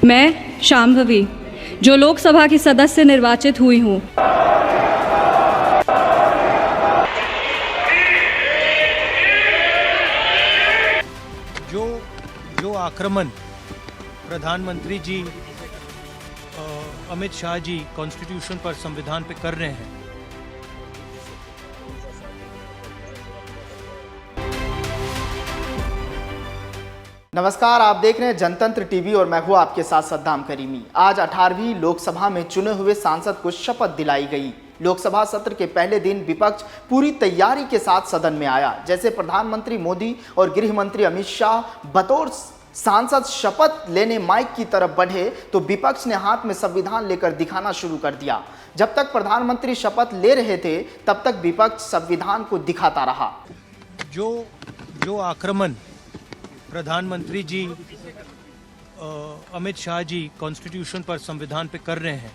मैं शांभवी, जो लोकसभा की सदस्य निर्वाचित हुई हूँ, जो आक्रमण प्रधानमंत्री जी अमित शाह जी कॉन्स्टिट्यूशन पर, संविधान पे कर रहे हैं, नमस्कार, आप देख रहे हैं जनतंत्र टीवी और मैं हूं आपके साथ सद्दाम करीमी। आज 18वीं लोकसभा में चुने हुए सांसद को शपथ दिलाई गई। लोकसभा सत्र के पहले दिन विपक्ष पूरी तैयारी के साथ सदन में आया। जैसे प्रधानमंत्री मोदी और गृह मंत्री अमित शाह बतौर सांसद शपथ लेने माइक की तरफ बढ़े तो विपक्ष ने हाथ में संविधान लेकर दिखाना शुरू कर दिया। जब तक प्रधानमंत्री शपथ ले रहे थे तब तक विपक्ष संविधान को दिखाता रहा। जो आक्रमण प्रधानमंत्री जी अमित शाह जी कॉन्स्टिट्यूशन पर, संविधान पे कर रहे हैं,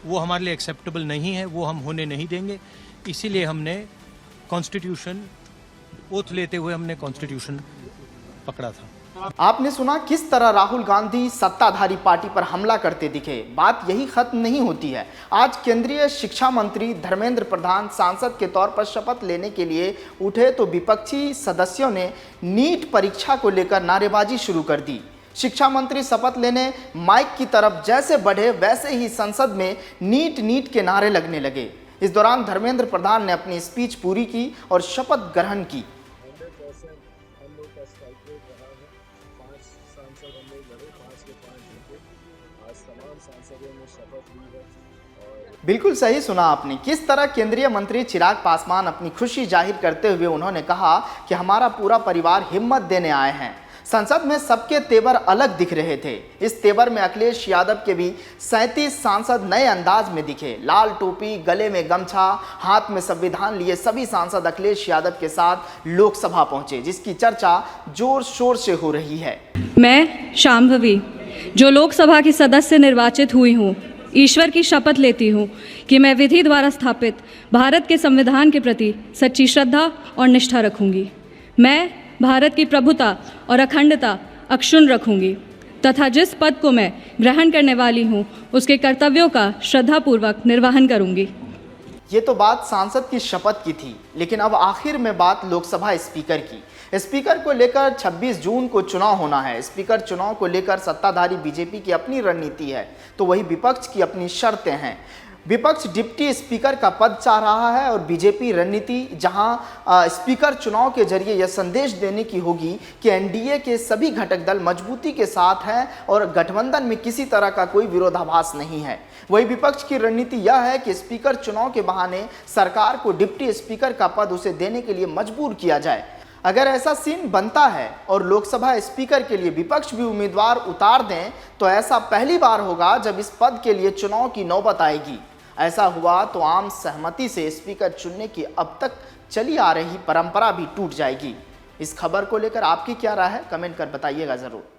वो हमारे लिए एक्सेप्टेबल नहीं है, वो हम होने नहीं देंगे। इसीलिए हमने कॉन्स्टिट्यूशन ओथ लेते हुए हमने कॉन्स्टिट्यूशन पकड़ा था। आपने सुना किस तरह राहुल गांधी सत्ताधारी पार्टी पर हमला करते दिखे। बात यही खत्म नहीं होती है। आज केंद्रीय शिक्षा मंत्री धर्मेंद्र प्रधान सांसद के तौर पर शपथ लेने के लिए उठे तो विपक्षी सदस्यों ने नीट परीक्षा को लेकर नारेबाजी शुरू कर दी। शिक्षा मंत्री शपथ लेने माइक की तरफ जैसे बढ़े वैसे ही संसद में नीट के नारे लगने लगे। इस दौरान धर्मेंद्र प्रधान ने अपनी स्पीच पूरी की और शपथ ग्रहण की। बिल्कुल सही सुना आपने। किस तरह केंद्रीय मंत्री चिराग पासवान अपनी खुशी जाहिर करते हुए उन्होंने कहा कि हमारा पूरा परिवार हिम्मत देने आए हैं। संसद में सबके तेवर अलग दिख रहे थे। इस तेवर में अखिलेश यादव के भी 37 सांसद नए अंदाज में दिखे। लाल टोपी, गले में गमछा, हाथ में संविधान लिए सभी सांसद अखिलेश यादव के साथ लोकसभा पहुंचे, जिसकी चर्चा जोर शोर से हो रही है। मैं शांभवी, जो लोकसभा की सदस्य निर्वाचित हुई हूँ, ईश्वर की शपथ लेती हूँ कि मैं विधि द्वारा स्थापित भारत के संविधान के प्रति सच्ची श्रद्धा और निष्ठा रखूँगी। मैं भारत की प्रभुता और अखंडता अक्षुण्ण रखूँगी तथा जिस पद को मैं ग्रहण करने वाली हूँ उसके कर्तव्यों का श्रद्धापूर्वक निर्वहन करूँगी। ये तो बात सांसद की शपथ की थी, लेकिन अब आखिर में बात लोकसभा स्पीकर की। स्पीकर को लेकर 26 जून को चुनाव होना है। स्पीकर चुनाव को लेकर सत्ताधारी बीजेपी की अपनी रणनीति है तो वही विपक्ष की अपनी शर्तें हैं। विपक्ष डिप्टी स्पीकर का पद चाह रहा है और बीजेपी रणनीति जहां स्पीकर चुनाव के जरिए यह संदेश देने की होगी कि एनडीए के सभी घटक दल मजबूती के साथ हैं और गठबंधन में किसी तरह का कोई विरोधाभास नहीं है। वही विपक्ष की रणनीति यह है कि स्पीकर चुनाव के बहाने सरकार को डिप्टी स्पीकर का पद उसे देने के लिए मजबूर किया जाए। अगर ऐसा सीन बनता है और लोकसभा स्पीकर के लिए विपक्ष भी उम्मीदवार उतार दें तो ऐसा पहली बार होगा जब इस पद के लिए चुनाव की नौबत आएगी। ऐसा हुआ तो आम सहमति से स्पीकर चुनने की अब तक चली आ रही परंपरा भी टूट जाएगी। इस खबर को लेकर आपकी क्या राय है, कमेंट कर बताइएगा ज़रूर।